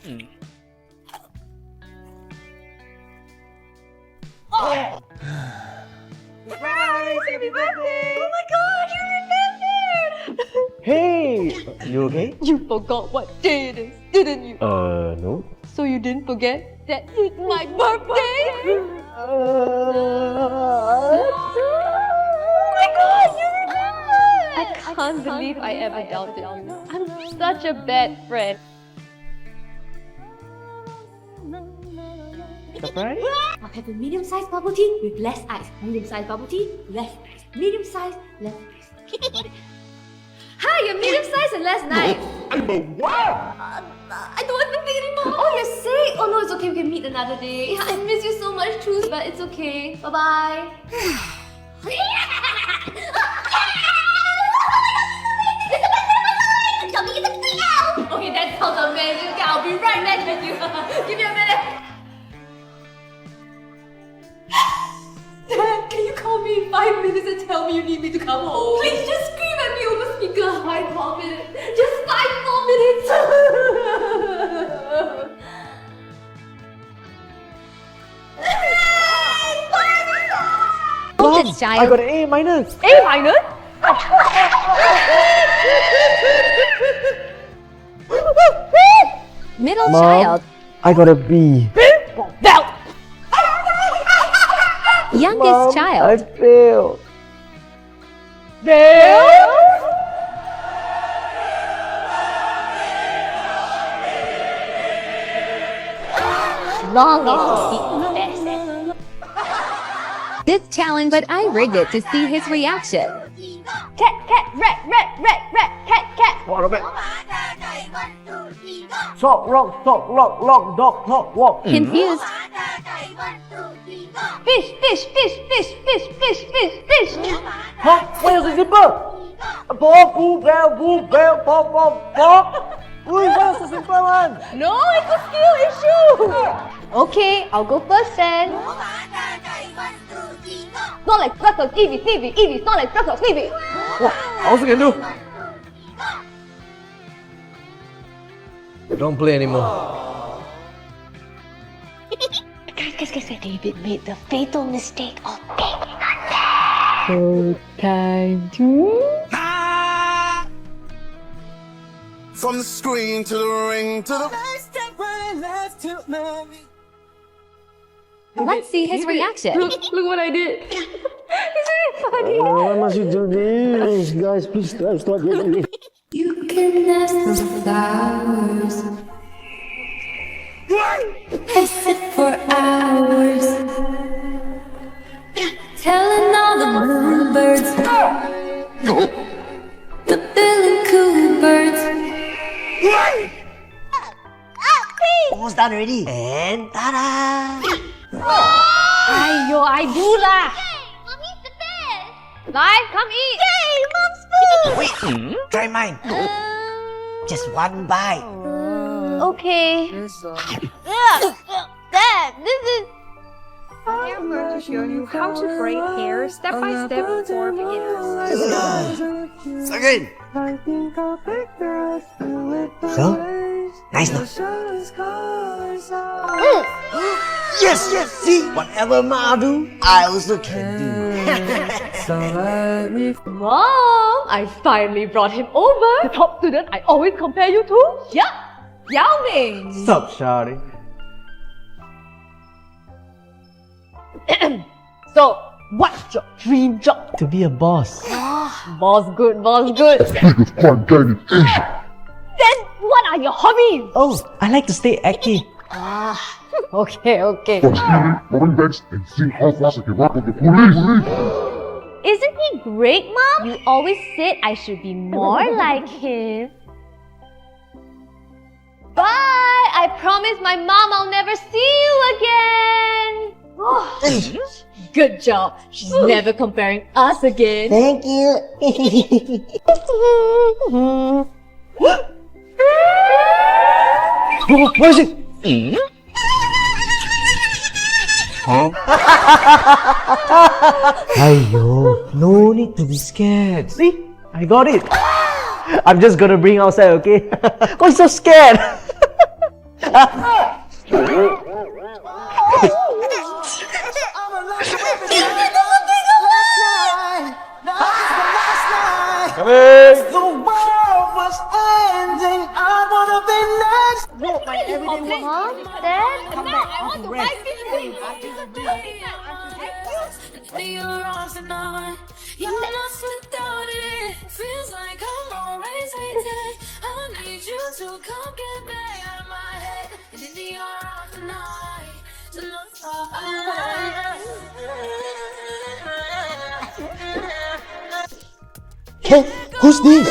Surprise! Happy birthday! Oh my god, you remembered! Hey! You okay? You forgot what day it is, didn't you? No. So you didn't forget that it's my birthday? Oh my god, you remembered! I can't believe I ever doubted you. I'm such a bad friend. Surprise? I'll have a medium-sized bubble tea with less ice. Medium-sized bubble tea, less ice. Medium-sized, less ice. Hi, you're medium-sized and less nice. I'm a what? I don't want to think anymore. Oh, you're sick? Oh no, it's okay. We can meet another day. I miss you so much too, but it's okay. Bye-bye. Okay, that sounds amazing. Okay, I'll be right back with you. Give me a minute. Dad, can you call me in 5 minutes and tell me you need me to come home? Please just scream at me over speaker. 5 more minutes. Just 5 more minutes. Mom, I got an A minus. A minus? Middle Mom, child. I got a B. Belt! Youngest child. I failed. Long as the best. This challenge, but I rigged it to see his reaction. Cat, rat, cat. What about? Sock, rock, lock, dog, talk, walk. Confused. Fish. Huh? Where's the zipper? Ball, bell, pop. Where's the zipper one? No, it's a skill issue. Okay, I'll go first then. Not like Brussels, Evie, not like Brussels, Evie. What? I also can do. Don't play anymore. Guys, David made the fatal mistake of being unfair. So time to... From the screen to the ring to the... Let's see his reaction. Look what I did. Isn't it funny? Why must you do this? Guys, please stop doing this. You can ask the flowers. I sit for hours. Telling all the moonbirds. The Bill and Coo birds. Almost done already. And ta-da! Ayo, I do lah. Mommy's the best. Live, come eat. Hey, Mom's food. Wait, try mine. Just one bite. Okay. Dad, this is... I am going to show you how to braid hair step by step for beginners. Again. So, nice now. Yes, see, whatever Ma do, I also can do. Mom, I finally brought him over. The top student I always compare you to. Yup, Yao Ming. Stop shouting. So, what's your dream job? To be a boss. Boss good. Then what are your hobbies? Oh, I like to stay active. Okay. Rolling beds and see how fast I can run with the police. Isn't he great, Mom? You always said I should be more like him. Bye! I promise my mom I'll never see you again. Good job. She's never comparing us again. Thank you. What is it? Ayo, no need to be scared. See, I got it. I'm just gonna bring outside, okay? Why so scared? Mom, Dad, come back. I want to buy You're off and on. You're lost without it. Feels like I'm always hated. I need you to come get back out of my head. And then you're off tonight. Hey, who's this?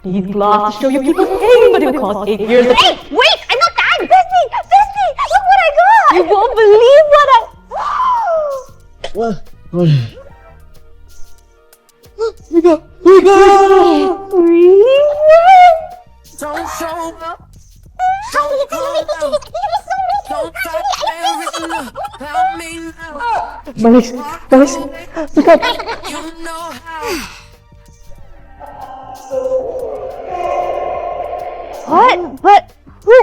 These glasses show you keep paying, but it will cost 8 years. Hey, wait! I'm not done! Bestie! Bestie! Look what I got! You won't believe what I... What? We got! Really? Don't show up. Don't calm down. Don't stop everything about me now. Malis, we got... You know how. What? But... Who?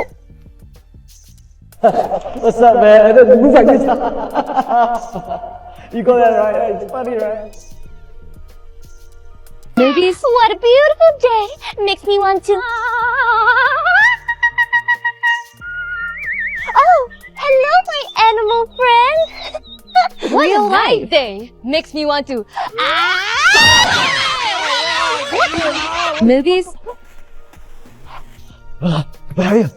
What's up, man? I didn't move like this. You got that right. It's funny, right? Movies. What a beautiful day. Makes me want to... Oh, hello, my animal friend. Real life day makes me want to... Movies. Where are you?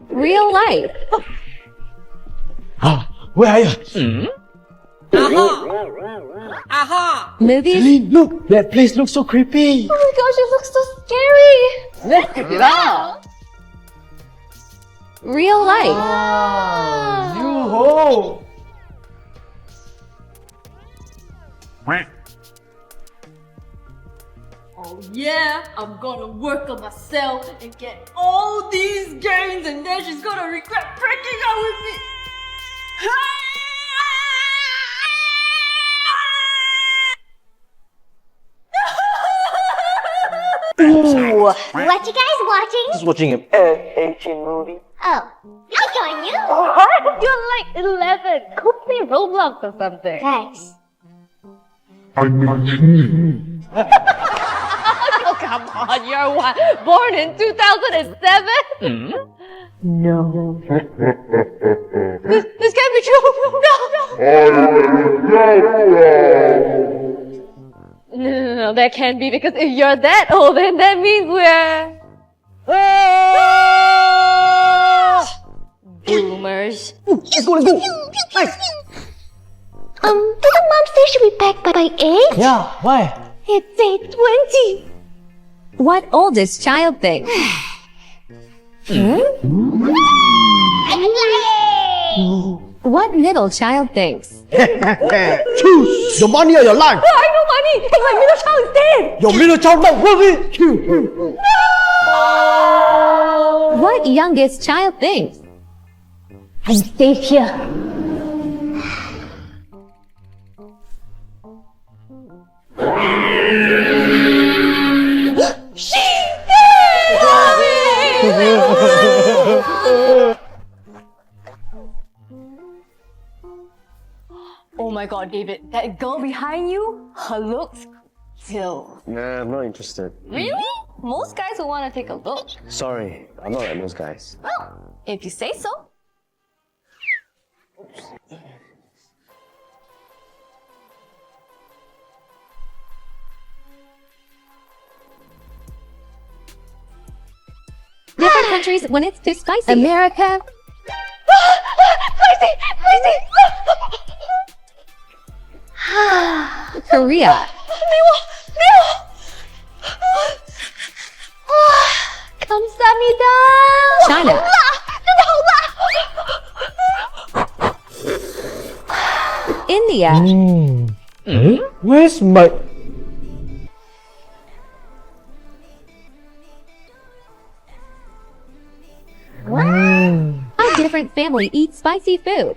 Real life. Where are you? Movies. Celine, look! That place looks so creepy! Oh my gosh, it looks so scary. Let's check it out. Real life. Yoo-ho! Oh yeah, I'm gonna work on myself and get all these gains, and then she's gonna regret breaking up with me. Ooh, what you guys watching? Just watching an Asian movie. Oh, I'll join you. You're like 11. Go play Roblox or something. Thanks. Oh, come on, you're what? Born in 2007? No. This can't be true. No, that can't be, because if you're that old, then that means we're... Boomers. Let's go! Nice! Didn't Mom say she'll be back by 8? Yeah, why? It's 8:20. What oldest child thinks? What little child thinks? Choose your money or your life! I know money! Hey, my middle child is dead! Your middle child not worth it! What youngest child thinks? I'm safe here. Oh my god, David, that girl behind you, her looks still. Nah, I'm not interested. Really? Most guys will want to take a look. Sorry, I'm not like those guys. Well, if you say so. Different countries when it's too spicy. America. Spicy! Spicy! Korea. 감사합니다. China. India. Where's my... How different different family eats spicy food.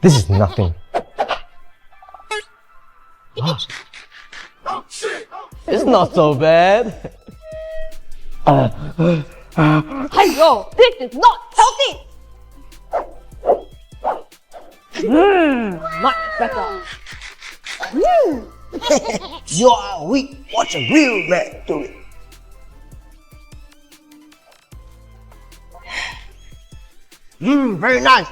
This is nothing. It's not so bad. Hey-yo, this is not healthy! Much better. You are weak. Watch a real man do it. Very nice.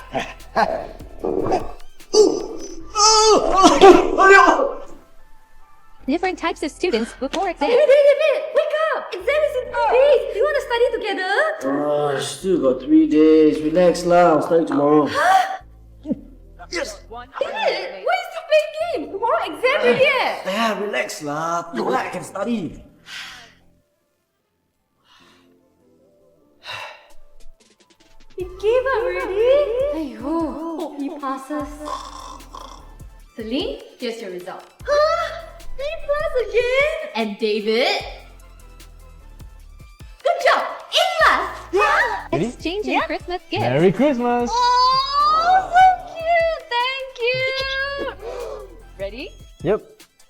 Different types of students before exam. David, wake up! Exam is in 2 days. Do you want to study together? Still got 3 days. Relax lah. I'll study tomorrow. Yes. David, why are you still playing games? Tomorrow exam already eh? Yeah, relax lah. Tonight I can study. He gave up already? Aiyo, hope he passes. Celine, here's your result. B+ again? And David? Good job! A+! Exchanging Christmas gifts. Merry Christmas. Oh, so cute! Thank you! Ready? Yep.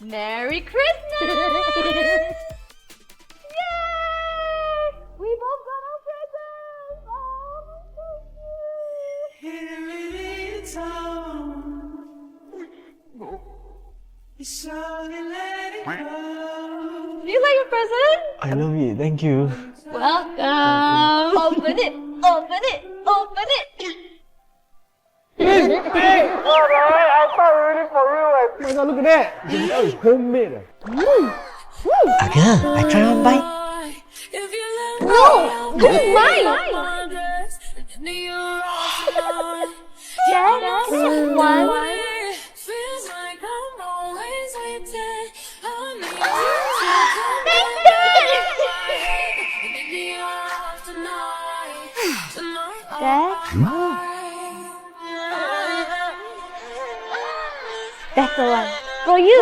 Merry Christmas! Yay! We both got our presents! Oh, so cute! Do you like your present? I love it. Thank you. Welcome! Open it! Open it! Open it! Oh my god, look at that. That is homemade. Again, I try one bite. No! This is mine! Dad, one. That's the one. For you.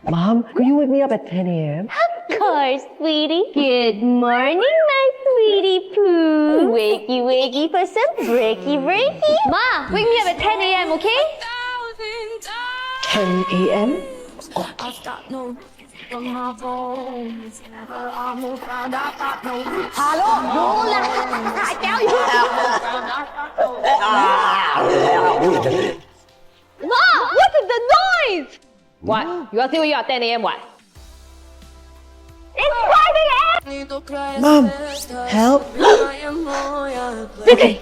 Mom, could you wake me up at 10 a.m.? Of course, sweetie. Good morning, my sweetie poo. Wakey, wakey for some breaky, breaky. Ma, wake me up at 10 a.m., okay? 10 a.m.? Hello, no lah. I tell you. Ma, what is the noise? What? You are still here at 10 a.m. what? It's 5 a.m. Mom, help. Okay.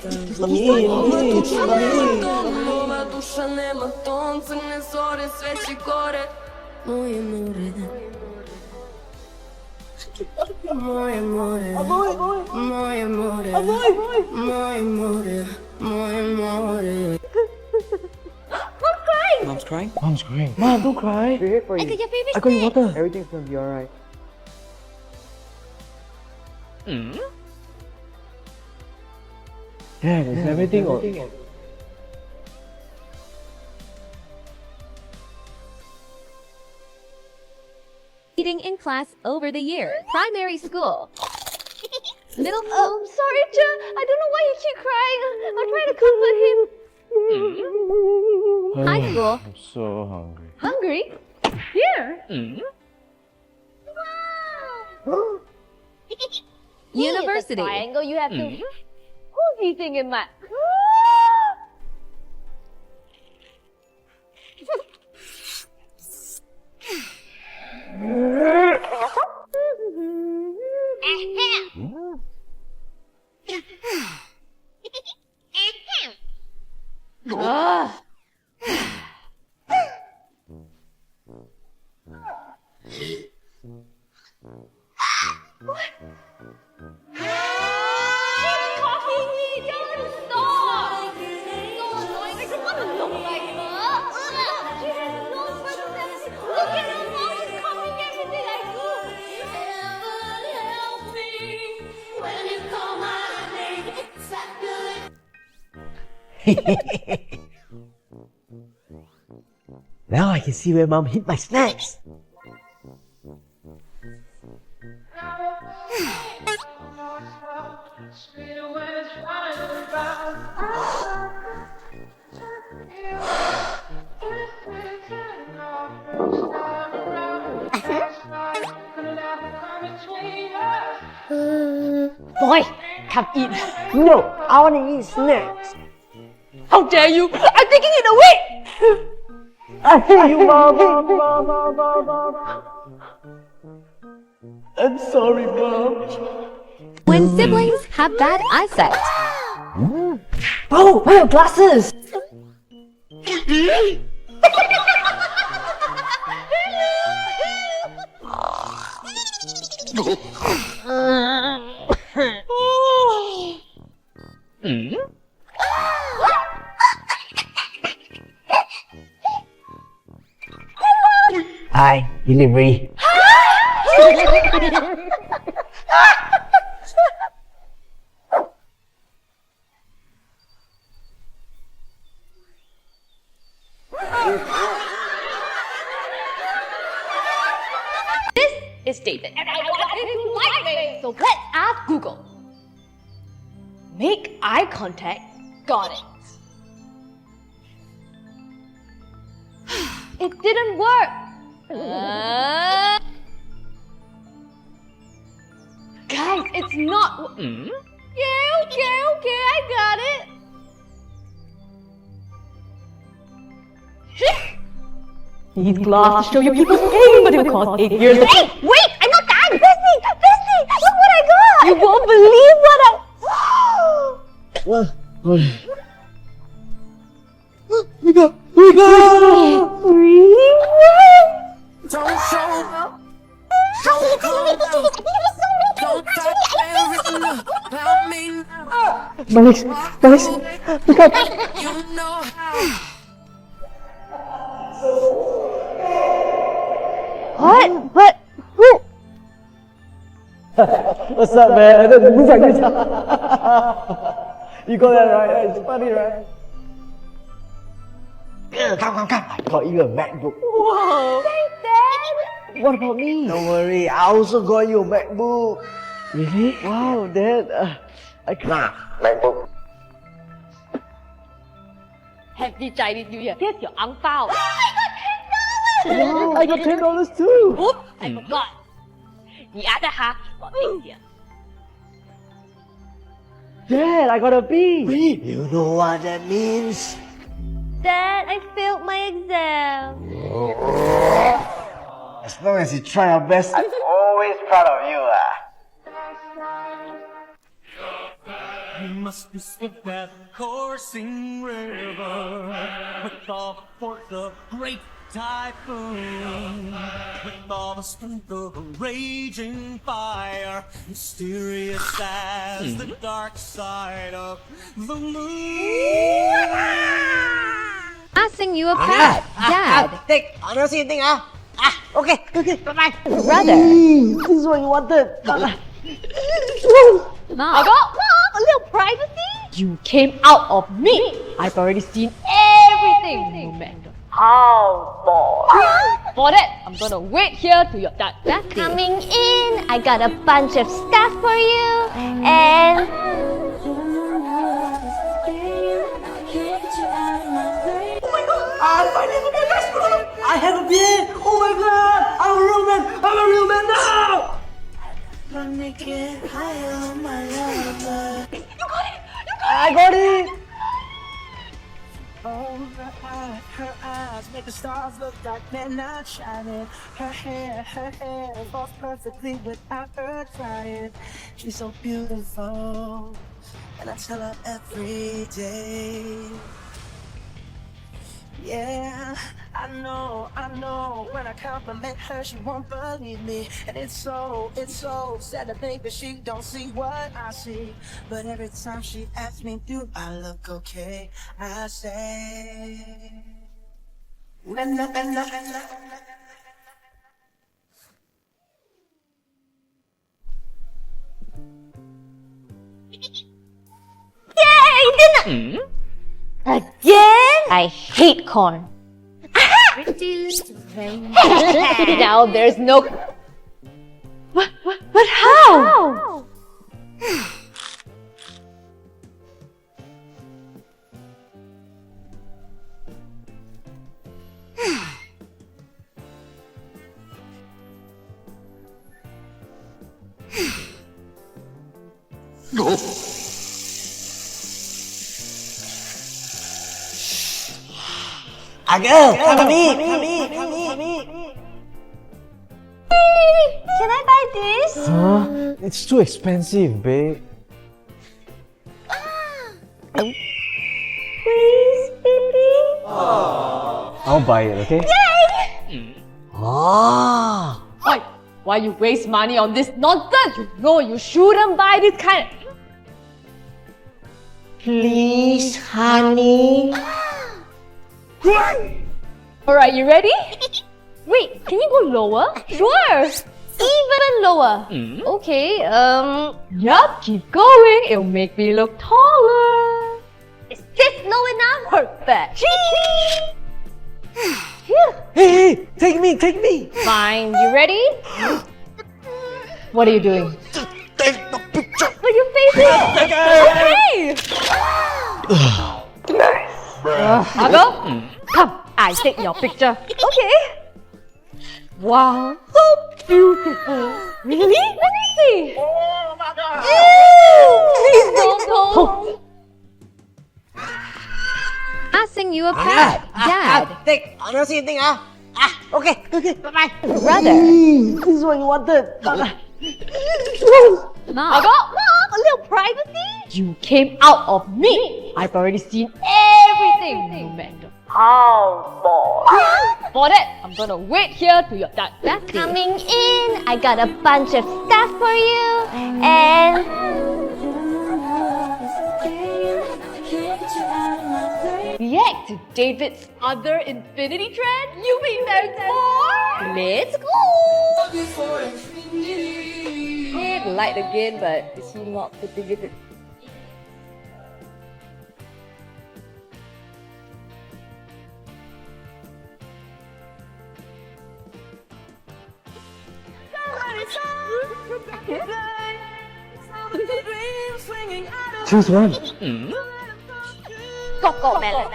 Mom's crying? Mom's crying. Mom, don't cry. I got your favorite I got you snack. water. Everything's gonna be alright. Yeah, is everything okay? Eating in class over the year. Primary school. Middle school. I'm sorry, Cha. I don't know why he keep crying. I'll try to comfort him. High school. I'm so hungry. Hungry? Here. University. The triangle you have to. Who's eating in my? Now I can see where Mom hid my snacks. Boy, come eat. No, I want to eat snacks. How dare you? I'm taking it away! I hate you, Mom. I'm sorry, Mom. When siblings have bad eyesight. Oh, where are glasses? Hi, delivery. Is David, and I want him to like me. So let's ask Google. Make eye contact. Got it. It didn't work. Guys, it's not. Yeah, okay, I got it. These glasses show you people's pain, but it will cost 8 years. Hey, wait! I'm not done! Bestie! Bestie! Look what I got! You won't believe what I... We go! Really? Don't show up. Don't calm down. Don't talk everything about me now. My legs! Look up! You know how. What? But who? What's up, man? Move like this. You got that right? It's funny, right? Come. I got you a MacBook. Whoa! Thanks, Dad! What about me? Don't worry, I also got you a MacBook. Really? Wow, Dad. I can't. MacBook. Happy Chinese New Year. Here's your ang pao. Wow, I got $10 too. Oops, I forgot. The other half got this year. Dad, I got a B. You know what that means? Dad, I failed my exam. As long as you try your best, I'm always proud of you. You must be swift that coursing river with all the force of great typhoon, with all the strength of a raging fire, mysterious as the dark side of the moon. Asking you a pet, Dad. Take, I don't see anything, okay, bye-bye. Brother. This is what you wanted. Mom. I got a little privacy. You came out of me. I've already seen everything, no matter how far. For that, I'm gonna wait here till your dad. Coming in, I got a bunch of stuff for you, and... I have a beard! Oh my god! I'm a real man now! I got it! Her eyes make the stars look like they're not shining. Her hair falls perfectly without her trying. She's so beautiful, and I tell her every day. Yeah, I know, when I compliment her, she won't believe me. And it's so sad to think that she don't see what I see. But every time she asks me, do I look okay, I say, Yay! Dinner! Again? I hate corn. Aha! pretty little thing. Now there's no. But how? Uncle, come me. Can I buy this? Huh? It's too expensive, babe. Please, baby. I'll buy it, okay? Ah, Why you waste money on this nonsense? You know you shouldn't buy this kind. please, honey. Alright, you ready? Wait, can you go lower? Sure. Even lower. Okay, yup, keep going. It'll make me look taller. Is this low enough? Perfect. Hey, take me. Fine, you ready? What are you doing? Take the picture. Are you facing? Okay. Abel, come. I take your picture. Okay. Wow, so beautiful. Really? Let me see. Oh my God. Please don't. Passing you a pet, Dad. Take, I don't see anything, okay, bye-bye. Brother. This is what you wanted. Mom, a little privacy? You came out of me. I've already seen everything, no matter how long. For that, I'm gonna wait here till you're done. That's Coming in, I got a bunch of stuff for you, and react to David's other infinity trend you've been there for. Let's go. Hit light again, but is he not putting it? Choose one. Coco Melon.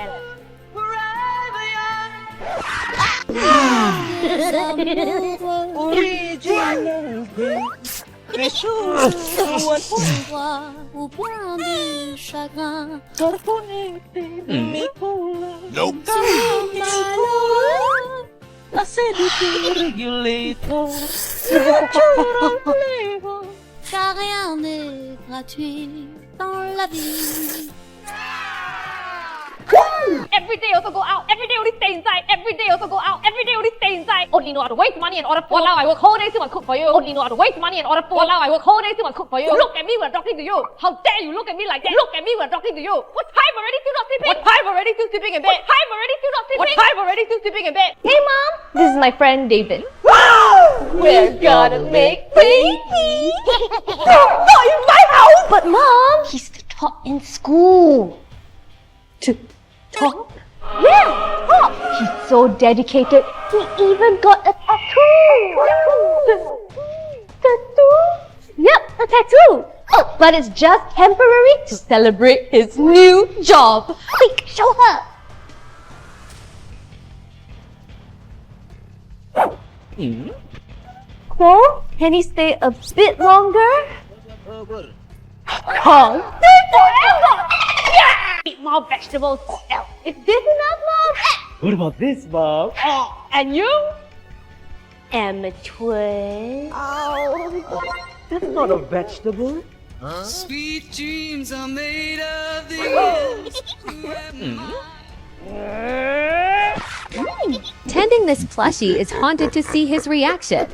Au point du chagrin. Nope. Car rien n'est gratuit dans la vie. Every day also go out, every day only stay inside, every day also go out, every day only stay inside. Only know how to waste money in order for now I work whole day to cook for you. Only know how to waste money in order for now I work whole day to cook for you. Look at me when talking to you. How dare you look at me like that? Look at me when talking to you. What time already still not sleeping? What time already still sleeping in bed? What time already still not sleeping? What time already still sleeping in bed? Hey mom, this is my friend David. We're gonna make babies. Not in my house. But mom, he's the top in school. Top? Yeah, top. He's so dedicated. He even got a tattoo. Tattoo? Yep, a tattoo. Oh, but it's just temporary to celebrate his new job. Quick, show her. So, can he stay a bit longer? Can't stay forever. Yeah! Eat more vegetables. Is this enough, Mom? What about this, Mom? And you? Emma twin. That's not a vegetable. Sweet dreams are made of these. Tending this plushie is haunted to see his reaction.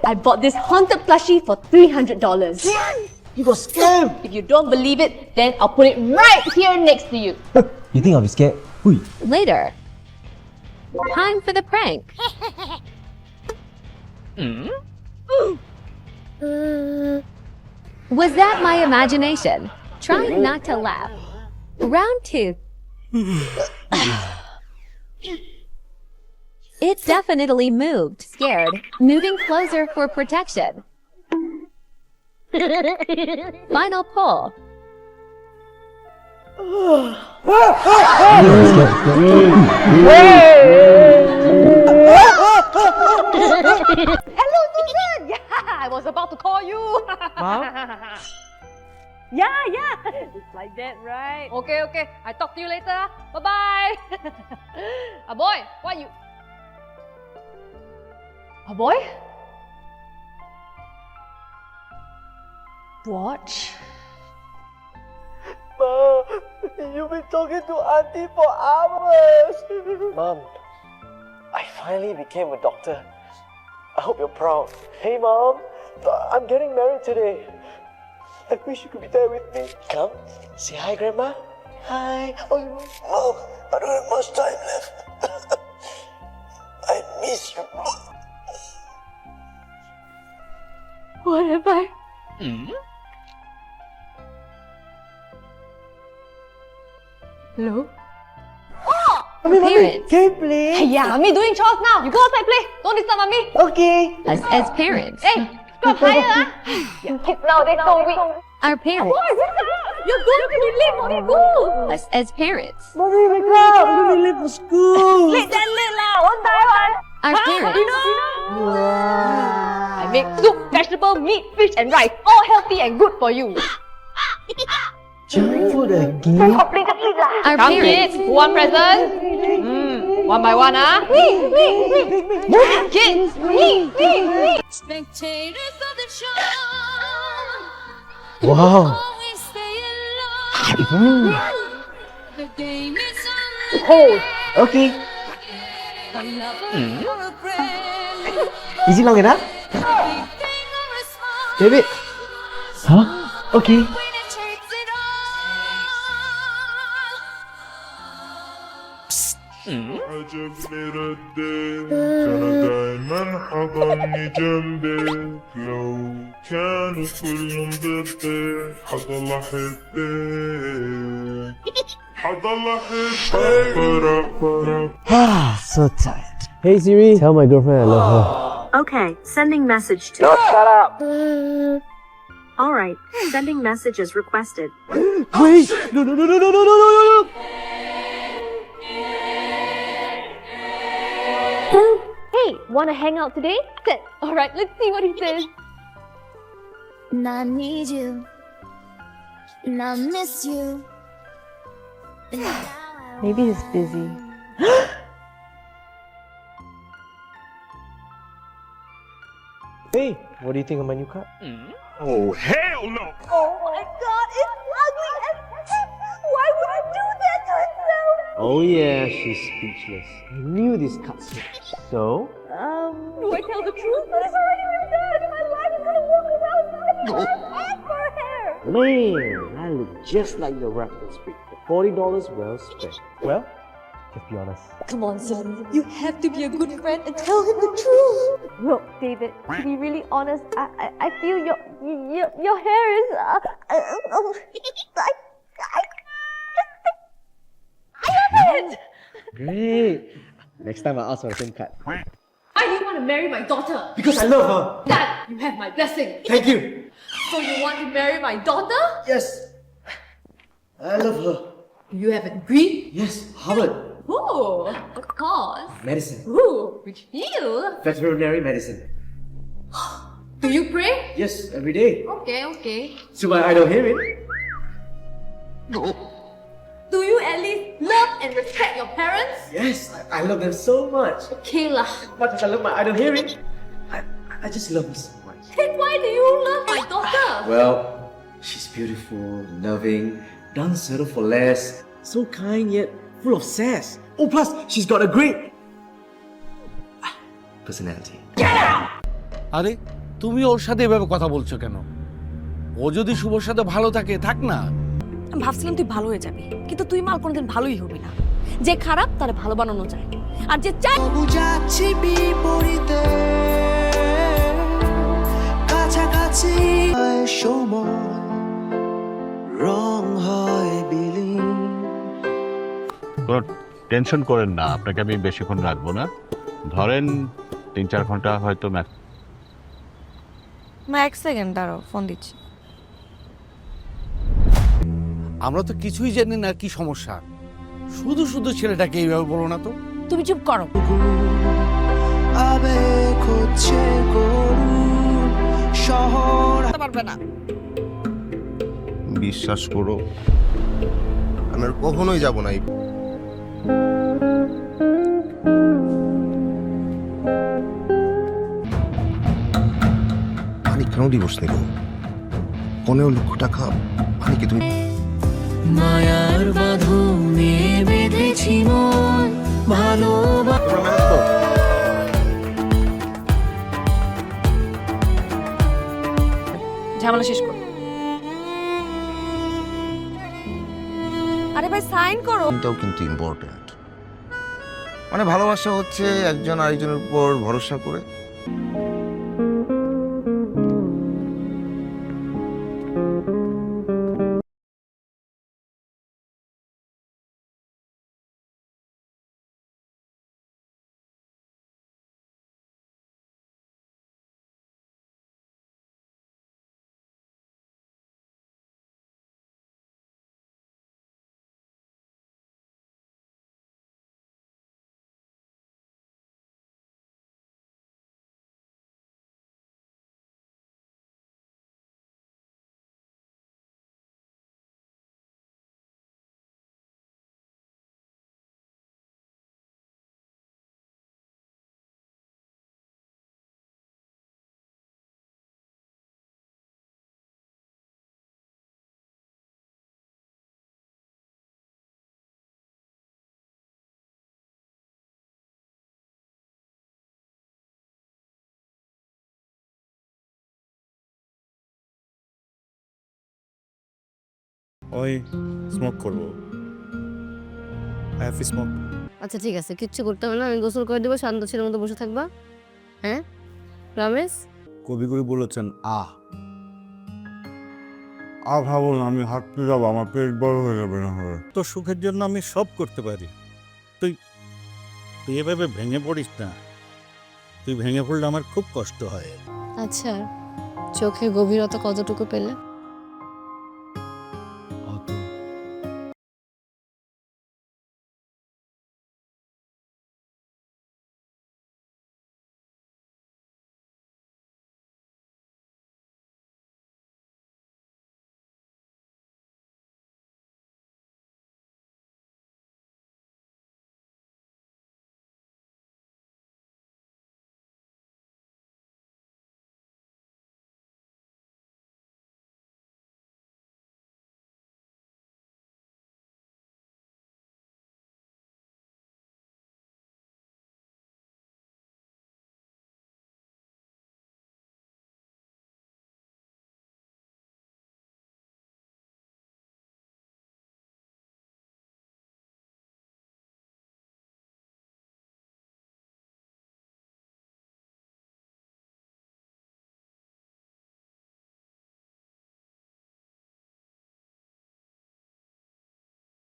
I bought this haunted plushie for $300. You got scammed. If you don't believe it, then I'll put it right here next to you. You think I'll be scared? Hui. Later. Time for the prank. Was that my imagination? Trying not to laugh. Round 2. It definitely moved. Scared. Moving closer for protection. Final pull. Hello, Susan! Yeah, I was about to call you. Mom? Yeah. It's like that, right? Okay. I talk to you later. Bye-bye. Boy, what you... Boy? Watch. Mom, you've been talking to Auntie for hours. Mom, I finally became a doctor. I hope you're proud. Hey, Mom, I'm getting married today. I wish you could be there with me. Come, say hi, Grandma. Hi. Oh, Mom, I don't have much time left. I miss you. What have I... Hello? Parents. Can you play? Hey, yeah, Mommy doing chores now. You go outside play. Don't disturb Mommy. Okay. Us as parents. Hey, stop higher. Yeah, kids nowadays so weak. Our parents. You're going to be late for school. Us as parents. Mommy, wake up. I'm going to be late for school. Late lah. One by one. Our parents. I make soup, vegetable, meat, fish and rice. All healthy and good for you. Junk food again? Our Come parents. kids, who want present? One by one, huh? Kids, Spectators of the show. Wow. Always stay alone. The game is on. Oh, okay. A lover or a friend. Is it long enough? Everything or a smile. David. Huh? Okay. When it takes it all. عجب لردي كان دايما حضني جنبي لو كانوا كلهم ضدي حضل أحبك So tired. Hey Siri, tell my girlfriend I love her. Okay, sending message to... No, shut up. Alright, sending message as requested. Wait! No. Hey, wanna hang out today? Good. Alright, let's see what he says. And I need you. And I miss you. And now I Maybe he's busy. Hey, what do you think of my new car? Oh, hell no! Oh my god, it's ugly and... Why would you do that to himself? Oh yeah, she's speechless. I knew this cutscene. So? Do I tell the truth? But it's already been done. My life is gonna walk around with her hair. Man, I look just like the reference pic. $40 well spent. Well, just be honest. Come on, son. You have to be a good friend and tell him the truth. Look, David, to be really honest, I feel your hair is... I love it! Great. Next time I'll ask for the same card. Why do you want to marry my daughter? Because I love her. Dad, you have my blessing. Thank you. So you want to marry my daughter? Yes. I love her. Do you have a degree? Yes, Harvard. Ooh, of course. Medicine. Ooh, which field? Veterinary medicine. Do you pray? Yes, every day. Okay. To my idol hearing. Do you at least love and respect your parents? Yes, I love them so much. Okay lah. Much as I love my idol hearing, I just love her so much. Then why do you love my daughter? Well, she's beautiful, loving, doesn't settle for less, so kind yet full of sass. Oh, plus she's got a great personality. আরে তুমি ওর সাথে এভাবে কথা বলছো কেন? ও যদি শুভর সাথে ভালো থাকে থাক না। আমি ভাবছিলাম তুই ভালো হয়ে যাবি, কিন্তু তুই মাল কোনোদিন ভালোই হবি না। যে খারাপ তারে ভালো বানানো যায়, আর যে চাই বুঝাচ্ছি বিপরীতে কাছাকাছি সময় রং হয় বিলীন। টেনশন করেন না, আপনাকে আমি বেশিক্ষণ রাখবো না। ধরেন 3-4 ঘন্টা হয়তো ম্যাক্স। মা 1 সেকেন্ড দাঁড়াও, ফোন দিচ্ছি। আমরা তো কিছুই জানি না কি সমস্যা, শুধু শুধু ছেলেটাকে এইভাবে বলো না তো। তুমি চুপ করো। পারবে না। বিশ্বাস করো আমি আর কখনোই যাব না। পানি কেন ডিভোর্স নিল? 15 লক্ষ টাকা পানিকে তুমি মায়ার বাঁধনে বেঁধেছি মন ভালোবাসা। ঝামেলা শেষ করো। আরে ভাই সাইন করো। এটাও কিন্তু ইম্পর্টেন্ট। মানে ভালোবাসা হচ্ছে একজন আরেকজনের উপর ভরসা করে। ওই স্মোক করবো। স্মোক। আচ্ছা ঠিক আছে, কিচ্ছু করতে হবে না, আমি গোসল করে দেবো, শান্ত ছেলের মতো বসে থাকবা। হ্যাঁ রমেশ? কবিগুরু বলেছেন ভাবুন আমি হাঁটতে যাবো, আমার পেট বড় হয়ে যাবে না হলে। তোর সুখের জন্য আমি সব করতে পারি। তুই তুই এভাবে ভেঙে পড়িস না। তুই ভেঙে পড়লে আমার খুব কষ্ট হয়। আচ্ছা, চোখের গভীরতা কতটুকু পেলে?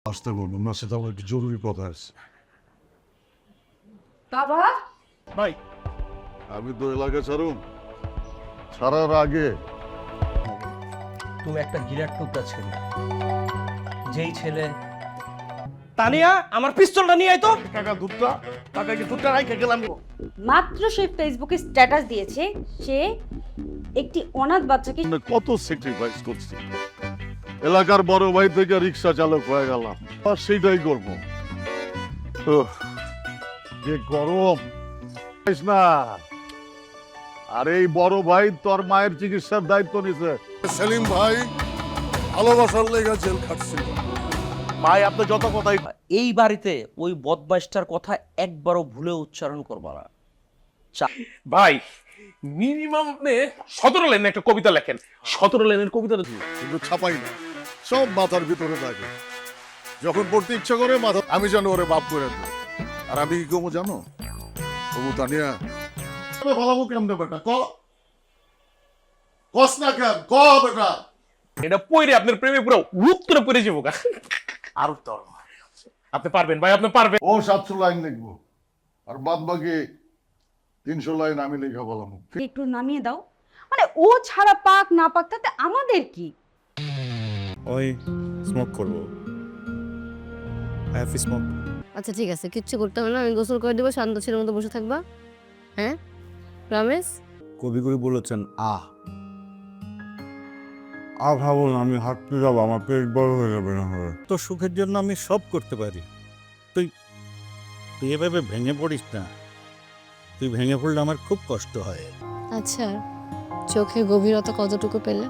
আসতে বলুন না, সেটা আমার একটু জরুরি কথা আছে। বাবা ভাই আমি তো এলাকা ছাড়ার আগে তুমি একটা গিরাট টুকরা ছেলে, যেই ছেলে তানিয়া আমার পিস্তলটা নিয়ে আয় তো। টাকা কি দুধটা রাইখে গেলাম। মাত্র সে ফেসবুকে স্ট্যাটাস দিয়েছে সে একটি অনাথ বাচ্চাকে কত স্যাক্রিফাইস করছি, এলাকার বড় ভাই থেকে রিক্সা চালক হয়ে গেলাম, আর সেটাই করবো। যে গরম না, আর এই বড় ভাই তোর মায়ের চিকিৎসার দায়িত্ব নিছে। সেলিম ভাই ভালোবাসার লেগে জেল খাটছিল। ভাই আপনি যত কথাই, এই বাড়িতে ওই বদমাইশটার কথা একবারও ভুলে উচ্চারণ করবা না। ভাই মিনিমাম আপনি 17 লাইনের একটা কবিতা লেখেন। 17 লাইনের কবিতাটা কিন্তু ছাপাই না, সব মাথার ভিতরে থাকে। যখন পড়তে ইচ্ছা করে মাথা, আমি জানো ওরে বাপ করে দিই। আর আমি কি কমো জানো? তবু তানিয়া ভালো কেমনে বেটা কস না কেন বেটা, এটা পড়ে আপনার প্রেমে পুরো উত্তরে পড়ে যাবো। আর আপনি পারবেন ভাই, আপনি পারবেন। ও 700 লাইন লিখবো, আর বাদ বাকি 300 লাইন আমি লেখা বললাম। একটু নামিয়ে দাও। মানে ও ছাড়া পাক না পাক তাতে আমাদের কি? ওই স্মোক করবো। Happy smoke. আচ্ছা ঠিক আছে, কিচ্ছু করতে হবে না, আমি গোসল করে দেবো, শান্ত ছেলের মতো বসে থাকবা। হ্যাঁ, প্রমিস? কবিগুরু বলেছেন ভাবুন আমি হাঁটতে যাবো, আমার পেট বড় হয়ে যাবে না হলে। তোর সুখের জন্য আমি সব করতে পারি। তুই তুই এভাবে ভেঙে পড়িস না। তুই ভেঙে পড়লে আমার খুব কষ্ট হয়। আচ্ছা, চোখের গভীরতা কতটুকু পেলে?